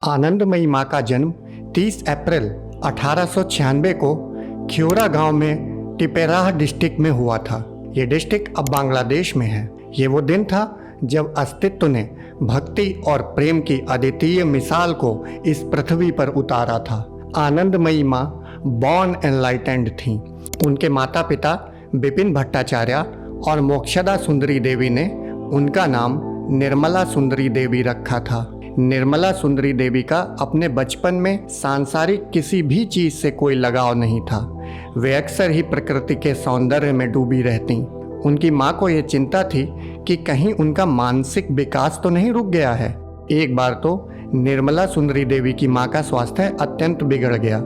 आनंदमयी माँ का जन्म 30 अप्रैल 1896 को ख्योरा गांव में टिपेराह डिस्ट्रिक्ट में हुआ था। ये डिस्ट्रिक्ट अब बांग्लादेश में है। ये वो दिन था जब अस्तित्व ने भक्ति और प्रेम की अद्वितीय मिसाल को इस पृथ्वी पर उतारा था। आनंदमयी माँ बॉर्न एनलाइटेंड थीं। उनके माता पिता बिपिन भट्टाचार्य और मोक्षदा सुंदरी देवी ने उनका नाम निर्मला सुंदरी देवी रखा था। निर्मला सुंदरी देवी का अपने बचपन में सांसारिक किसी भी चीज़ से कोई लगाव नहीं था। वे अक्सर ही प्रकृति के सौंदर्य में डूबी रहती। उनकी माँ को ये चिंता थी कि कहीं उनका मानसिक विकास तो नहीं रुक गया है। एक बार तो निर्मला सुंदरी देवी की माँ का स्वास्थ्य अत्यंत बिगड़ गया।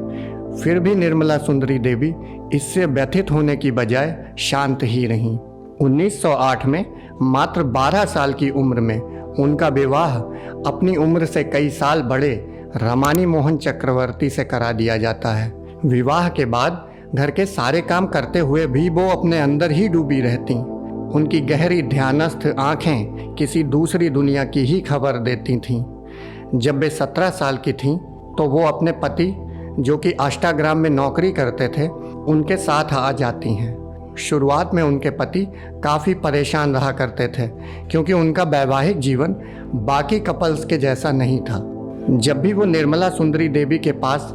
फिर भी निर्मला सुंदरी देवी इससे व्यथित होने की बजाय शांत ही रहीं। 1908 में मात्र 12 साल की उम्र में उनका विवाह अपनी उम्र से कई साल बड़े रमानी मोहन चक्रवर्ती से करा दिया जाता है। विवाह के बाद घर के सारे काम करते हुए भी वो अपने अंदर ही डूबी रहती। उनकी गहरी ध्यानस्थ आंखें किसी दूसरी दुनिया की ही खबर देती थीं। जब वे 17 साल की थीं तो वो अपने पति, जो कि अष्टाग्राम में नौकरी करते थे, उनके साथ आ जाती हैं। शुरुआत में उनके पति काफ़ी परेशान रहा करते थे क्योंकि उनका वैवाहिक जीवन बाकी कपल्स के जैसा नहीं था। जब भी वो निर्मला सुंदरी देवी के पास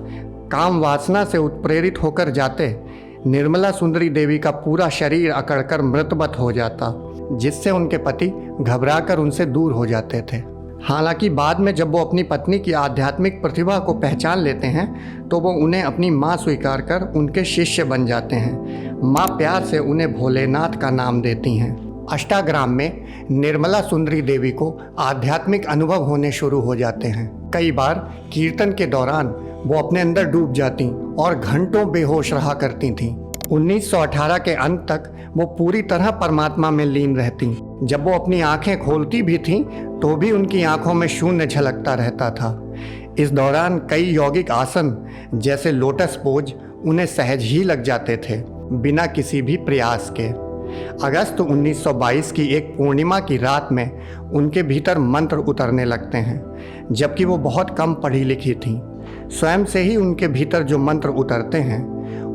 काम वासना से उत्प्रेरित होकर जाते, निर्मला सुंदरी देवी का पूरा शरीर अकड़कर मृतबत हो जाता, जिससे उनके पति घबराकर उनसे दूर हो जाते थे। हालांकि बाद में जब वो अपनी पत्नी की आध्यात्मिक प्रतिभा को पहचान लेते हैं तो वो उन्हें अपनी माँ स्वीकार कर उनके शिष्य बन जाते हैं। माँ प्यार से उन्हें भोलेनाथ का नाम देती हैं। अष्टाग्राम में निर्मला सुंदरी देवी को आध्यात्मिक अनुभव होने शुरू हो जाते हैं। कई बार कीर्तन के दौरान वो अपने अंदर डूब जाती और घंटों बेहोश रहा करती थीं। 1918 के अंत तक वो पूरी तरह परमात्मा में लीन रहती। जब वो अपनी आंखें खोलती भी थीं तो भी उनकी आंखों में शून्य झलकता रहता था। इस दौरान कई यौगिक आसन जैसे लोटस पोज उन्हें सहज ही लग जाते थे, बिना किसी भी प्रयास के। अगस्त 1922 की एक पूर्णिमा की रात में उनके भीतर मंत्र उतरने लगते हैं, जबकि वो बहुत कम पढ़ी लिखी थीं। स्वयं से ही उनके भीतर जो मंत्र उतरते हैं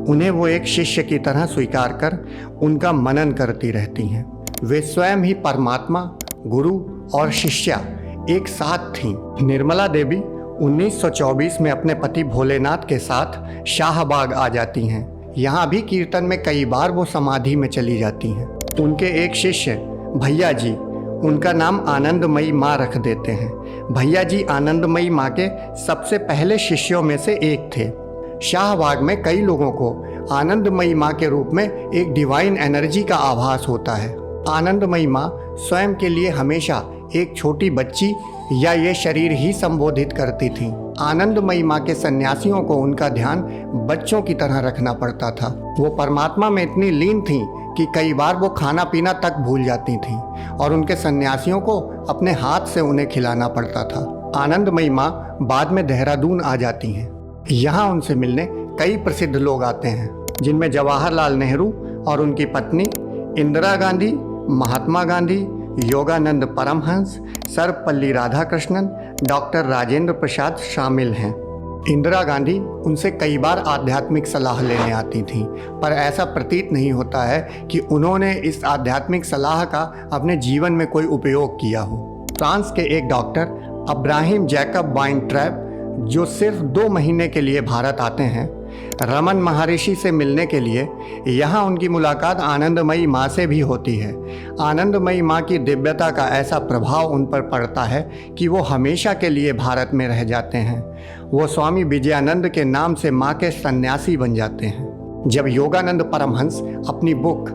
उन्हें वो एक शिष्य की तरह स्वीकार कर उनका मनन करती रहती हैं। वे स्वयं ही परमात्मा, गुरु और शिष्या एक साथ थीं। निर्मला देवी 1924 में अपने पति भोलेनाथ के साथ शाहबाग आ जाती हैं। यहाँ भी कीर्तन में कई बार वो समाधि में चली जाती हैं। उनके एक शिष्य भैया जी उनका नाम आनंदमयी माँ रख देते हैं। भैया जी आनंदमयी माँ के सबसे पहले शिष्यों में से एक थे। शाहबाग में कई लोगों को आनंदमयी माँ के रूप में एक डिवाइन एनर्जी का आभास होता है। आनंदमयी माँ स्वयं के लिए हमेशा एक छोटी बच्ची या ये शरीर ही संबोधित करती थी। आनंदमयी माँ के सन्यासियों को उनका ध्यान बच्चों की तरह रखना पड़ता था। वो परमात्मा में इतनी लीन थी कि कई बार वो खाना पीना तक भूल जाती थीं और उनके सन्यासियों को अपने हाथ से उन्हें खिलाना पड़ता था। आनंदमयी माँ बाद में देहरादून आ जाती हैं। यहाँ उनसे मिलने कई प्रसिद्ध लोग आते हैं, जिनमें जवाहरलाल नेहरू और उनकी पत्नी इंदिरा गांधी, महात्मा गांधी, योगानंद परमहंस, सर्वपल्ली राधाकृष्णन, डॉक्टर राजेंद्र प्रसाद शामिल हैं। इंदिरा गांधी उनसे कई बार आध्यात्मिक सलाह लेने आती थीं, पर ऐसा प्रतीत नहीं होता है कि उन्होंने इस आध्यात्मिक सलाह का अपने जीवन में कोई उपयोग किया हो। फ्रांस के एक डॉक्टर अब्राहिम जैकब वाइनट्रैप, जो सिर्फ 2 महीने के लिए भारत आते हैं रमन महर्षि से मिलने के लिए, यहाँ उनकी मुलाकात आनंदमयी माँ से भी होती है। आनंदमयी माँ की दिव्यता का ऐसा प्रभाव उन पर पड़ता है कि वो हमेशा के लिए भारत में रह जाते हैं। वो स्वामी विजयानंद के नाम से माँ के सन्यासी बन जाते हैं। जब योगानंद परमहंस अपनी book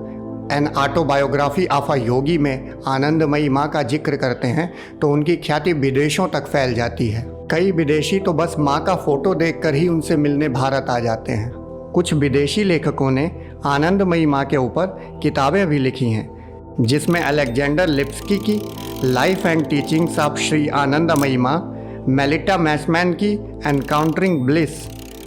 an autobiography of a yogi में आनंदमयी माँ का जिक्र करते हैं तो उनकी ख्याति विदेशों तक फैल जाती है। कई विदेशी तो बस माँ का फोटो देखकर ही उनसे मिलने भारत आ जाते हैं। कुछ विदेशी लेखकों ने आनंदमयी माँ के ऊपर किताबें भी लिखी हैं, जिसमें अलेक्जेंडर लिप्स्की की life and teachings of Shri Anandamayi Ma, Melita Maisman की encountering bliss,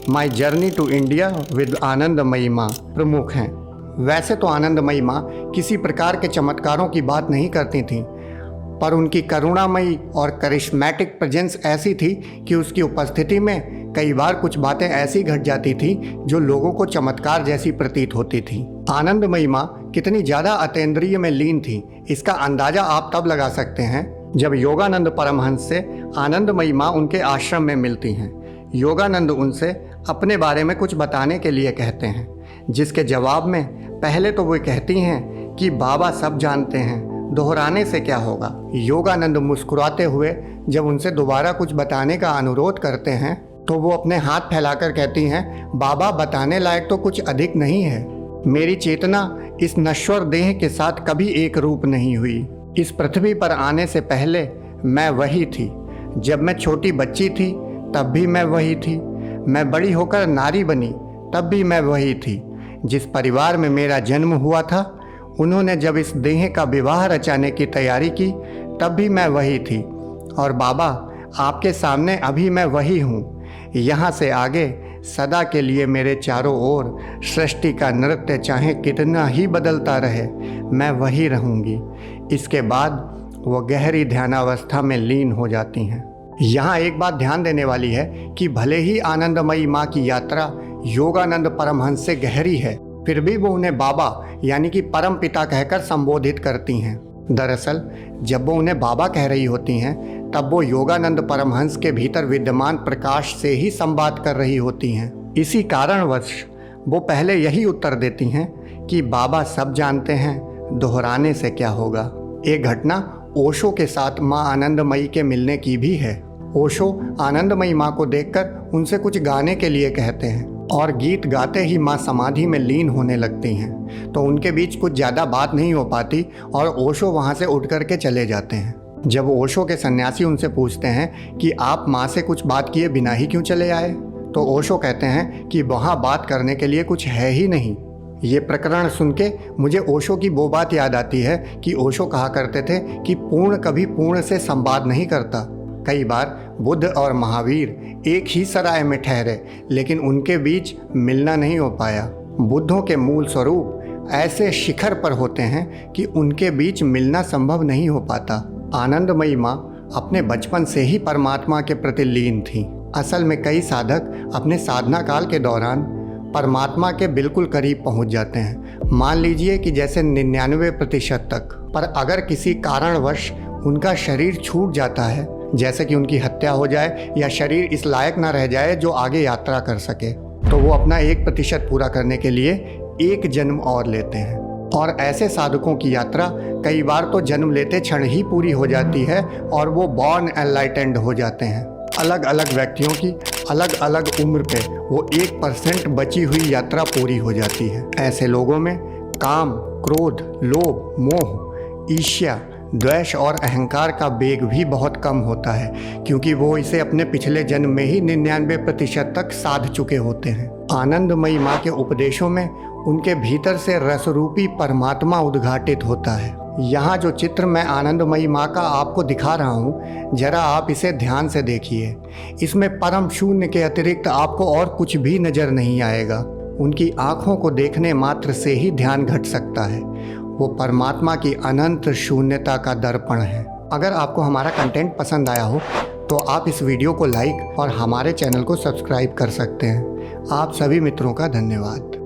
my journey to India with Anandamayi Ma प्रमुख हैं। वैसे तो आनंदमयी माँ किसी प्रकार के चमत्कारों की बात नहीं करती थीं, पर उनकी करुणामयी और करिश्मेटिक प्रेजेंस ऐसी थी कि उसकी उपस्थिति में कई बार कुछ बातें ऐसी घट जाती थी जो लोगों को चमत्कार जैसी प्रतीत होती थी। आनंदमयी माँ कितनी ज़्यादा अतीन्द्रिय में लीन थी, इसका अंदाज़ा आप तब लगा सकते हैं जब योगानंद परमहंस से आनंदमयी माँ उनके आश्रम में मिलती हैं। योगानंद उनसे अपने बारे में कुछ बताने के लिए कहते हैं, जिसके जवाब में पहले तो वो कहती हैं कि बाबा सब जानते हैं, दोहराने से क्या होगा। योगानंद मुस्कुराते हुए जब उनसे दोबारा कुछ बताने का अनुरोध करते हैं तो वो अपने हाथ फैलाकर कहती हैं, बाबा बताने लायक तो कुछ अधिक नहीं है। मेरी चेतना इस नश्वर देह के साथ कभी एक रूप नहीं हुई। इस पृथ्वी पर आने से पहले मैं वही थी। जब मैं छोटी बच्ची थी तब भी मैं वही थी। मैं बड़ी होकर नारी बनी तब भी मैं वही थी। जिस परिवार में मेरा जन्म हुआ था उन्होंने जब इस देह का विवाह रचाने की तैयारी की तब भी मैं वही थी। और बाबा आपके सामने अभी मैं वही हूँ। यहाँ से आगे सदा के लिए मेरे चारों ओर सृष्टि का नृत्य चाहे कितना ही बदलता रहे, मैं वही रहूँगी। इसके बाद वो गहरी ध्यानावस्था में लीन हो जाती हैं। यहाँ एक बात ध्यान देने वाली है कि भले ही आनंदमयी माँ की यात्रा योगानंद परमहंस से गहरी है, फिर भी वो उन्हें बाबा यानी कि परम पिता कहकर संबोधित करती हैं। दरअसल जब वो उन्हें बाबा कह रही होती हैं तब वो योगानंद परमहंस के भीतर विद्यमान प्रकाश से ही संवाद कर रही होती हैं। इसी कारणवश वो पहले यही उत्तर देती हैं कि बाबा सब जानते हैं, दोहराने से क्या होगा। एक घटना ओशो के साथ माँ आनंदमयी के मिलने की भी है। ओशो आनंदमयी माँ को देखकर उनसे कुछ गाने के लिए कहते हैं और गीत गाते ही माँ समाधि में लीन होने लगती हैं। तो उनके बीच कुछ ज़्यादा बात नहीं हो पाती और ओशो वहाँ से उठ कर के चले जाते हैं। जब ओशो के सन्यासी उनसे पूछते हैं कि आप माँ से कुछ बात किए बिना ही क्यों चले आए, तो ओशो कहते हैं कि वहाँ बात करने के लिए कुछ है ही नहीं। ये प्रकरण सुन के मुझे ओशो की वो बात याद आती है कि ओशो कहा करते थे कि पूर्ण कभी पूर्ण से संवाद नहीं करता। कई बार बुद्ध और महावीर एक ही सराय में ठहरे लेकिन उनके बीच मिलना नहीं हो पाया। बुद्धों के मूल स्वरूप ऐसे शिखर पर होते हैं कि उनके बीच मिलना संभव नहीं हो पाता। आनंदमयी माँ अपने बचपन से ही परमात्मा के प्रति लीन थी। असल में कई साधक अपने साधना काल के दौरान परमात्मा के बिल्कुल करीब पहुँच जाते हैं, मान लीजिए कि जैसे 99% तक। पर अगर किसी कारणवश उनका शरीर छूट जाता है, जैसे कि उनकी हत्या हो जाए या शरीर इस लायक ना रह जाए जो आगे यात्रा कर सके, तो वो अपना 1% पूरा करने के लिए एक जन्म और लेते हैं। और ऐसे साधकों की यात्रा कई बार तो जन्म लेते क्षण ही पूरी हो जाती है और वो बॉर्न एनलाइटेंड हो जाते हैं। अलग अलग व्यक्तियों की अलग अलग उम्र पे वो 1% बची हुई यात्रा पूरी हो जाती है। ऐसे लोगों में काम, क्रोध, लोभ, मोह, ईर्ष्या, द्वेष और अहंकार का वेग भी बहुत कम होता है, क्योंकि वो इसे अपने पिछले जन्म में ही 99% तक साध चुके होते हैं। आनंदमयी माँ के उपदेशों में उनके भीतर से रसरूपी परमात्मा उद्घाटित होता है। यहाँ जो चित्र मैं आनंदमयी माँ का आपको दिखा रहा हूँ, जरा आप इसे ध्यान से देखिए। इसमें परम शून्य के अतिरिक्त आपको और कुछ भी नज़र नहीं आएगा। उनकी आँखों को देखने मात्र से ही ध्यान घट सकता है। वो परमात्मा की अनंत शून्यता का दर्पण है। अगर आपको हमारा कंटेंट पसंद आया हो तो आप इस वीडियो को लाइक और हमारे चैनल को सब्सक्राइब कर सकते हैं। आप सभी मित्रों का धन्यवाद।